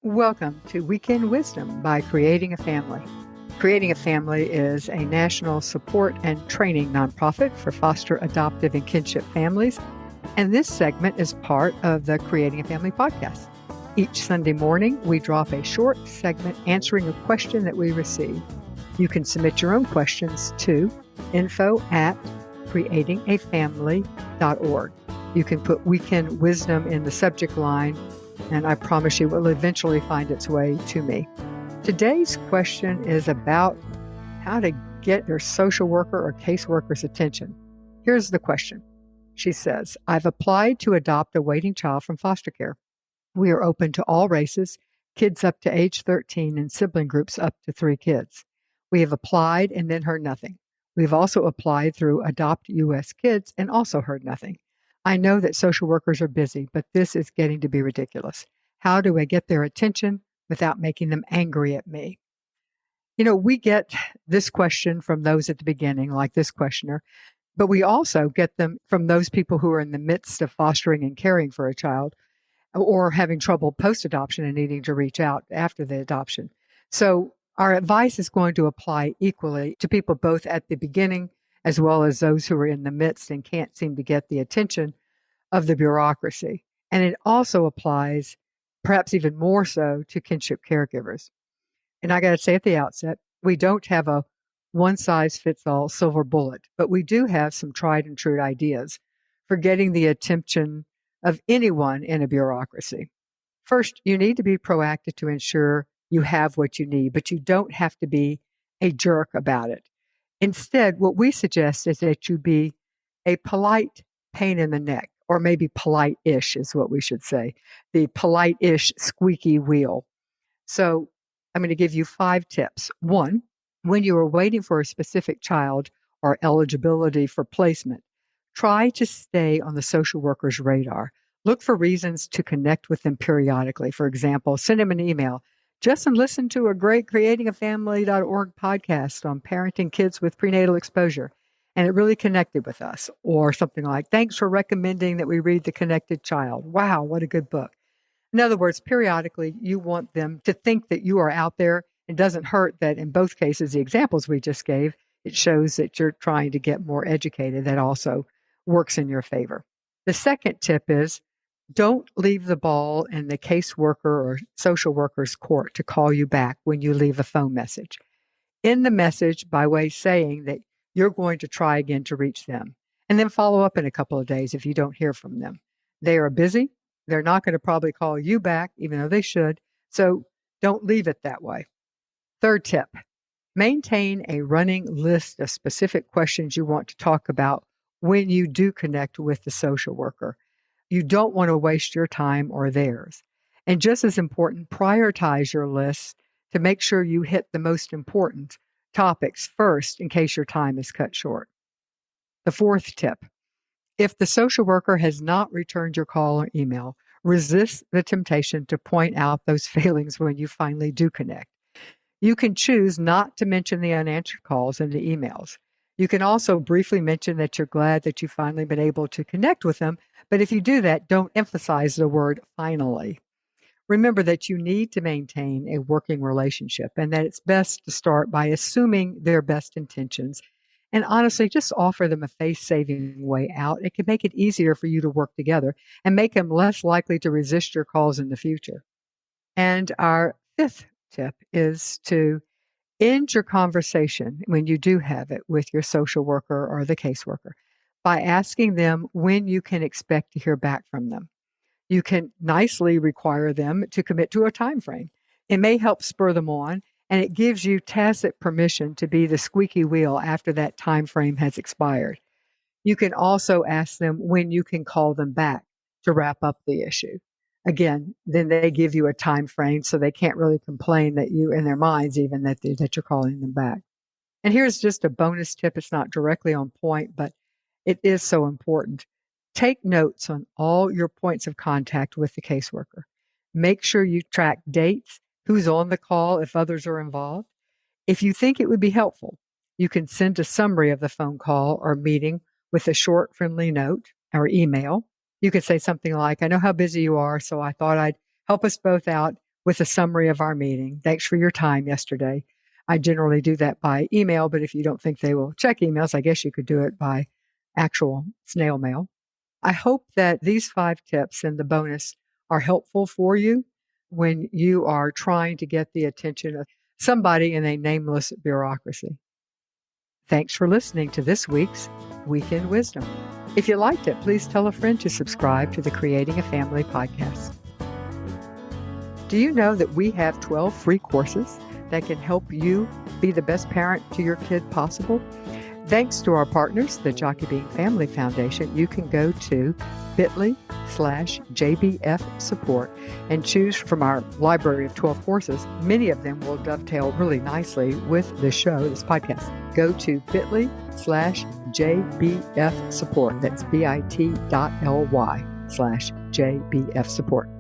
Welcome to Weekend Wisdom by Creating a Family. Creating a Family is a national support and training nonprofit for foster, adoptive, and kinship families. And this segment is part of the Creating a Family podcast. Each Sunday morning, we drop a short segment answering a question that we receive. You can submit your own questions to info@creatingafamily.org. You can put Weekend Wisdom in the subject line, and I promise you it will eventually find its way to me. Today's question is about how to get your social worker or caseworker's attention. Here's the question. She says, I've applied to adopt a waiting child from foster care. We are open to all races, kids up to age 13 and sibling groups up to 3 kids. We have applied and then heard nothing. We've also applied through AdoptUSKids and also heard nothing. I know that social workers are busy, but this is getting to be ridiculous. How do I get their attention without making them angry at me? You know, we get this question from those at the beginning, like this questioner, but we also get them from those people who are in the midst of fostering and caring for a child or having trouble post-adoption and needing to reach out after the adoption. So our advice is going to apply equally to people both at the beginning as well as those who are in the midst and can't seem to get the attention of the bureaucracy. And it also applies, perhaps even more so, to kinship caregivers. And I got to say at the outset, we don't have a one-size-fits-all silver bullet, but we do have some tried and true ideas for getting the attention of anyone in a bureaucracy. First, you need to be proactive to ensure you have what you need, but you don't have to be a jerk about it. Instead, what we suggest is that you be a polite pain in the neck, or maybe polite-ish is what we should say, the polite-ish squeaky wheel. So I'm going to give you 5 tips. 1, when you are waiting for a specific child or eligibility for placement, try to stay on the social worker's radar. Look for reasons to connect with them periodically. For example, send them an email. Just listen to a great creatingafamily.org podcast on parenting kids with prenatal exposure, and it really connected with us. Or something like, thanks for recommending that we read The Connected Child. Wow, what a good book. In other words, periodically, you want them to think that you are out there. It doesn't hurt that in both cases, the examples we just gave, it shows that you're trying to get more educated. That also works in your favor. The second tip is, don't leave the ball in the caseworker or social worker's court to call you back when you leave a phone message. In the message, by way saying that you're going to try again to reach them, and then follow up in a couple of days if you don't hear from them. They are busy. They're not going to probably call you back, even though they should. So don't leave it that way. Third tip, maintain a running list of specific questions you want to talk about when you do connect with the social worker. You don't want to waste your time or theirs. And just as important, prioritize your list to make sure you hit the most important topics first in case your time is cut short. The fourth tip, if the social worker has not returned your call or email, resist the temptation to point out those failings when you finally do connect. You can choose not to mention the unanswered calls and the emails. You can also briefly mention that you're glad that you've finally been able to connect with them, but if you do that, don't emphasize the word finally. Remember that you need to maintain a working relationship and that it's best to start by assuming their best intentions and honestly just offer them a face-saving way out. It can make it easier for you to work together and make them less likely to resist your calls in the future. And our fifth tip is to end your conversation when you do have it with your social worker or the caseworker by asking them when you can expect to hear back from them. You can nicely require them to commit to a time frame. It may help spur them on, and it gives you tacit permission to be the squeaky wheel after that time frame has expired. You can also ask them when you can call them back to wrap up the issue. Again, then they give you a time frame so they can't really complain that you, in their minds, even that you're calling them back. And here's just a bonus tip. It's not directly on point, but it is so important. Take notes on all your points of contact with the caseworker. Make sure you track dates, who's on the call if others are involved. If you think it would be helpful, you can send a summary of the phone call or meeting with a short, friendly note or email. You could say something like, I know how busy you are, so I thought I'd help us both out with a summary of our meeting. Thanks for your time yesterday. I generally do that by email, but if you don't think they will check emails, I guess you could do it by actual snail mail. I hope that these 5 tips and the bonus are helpful for you when you are trying to get the attention of somebody in a nameless bureaucracy. Thanks for listening to this week's Weekend Wisdom. If you liked it, please tell a friend to subscribe to the Creating a Family podcast. Do you know that we have 12 free courses that can help you be the best parent to your kid possible? Thanks to our partners, the Jockey Bean Family Foundation, you can go to bit.ly/JBF support and choose from our library of 12 courses. Many of them will dovetail really nicely with this show, this podcast. Go to bit.ly/JBF support. That's bit.ly/JBF support.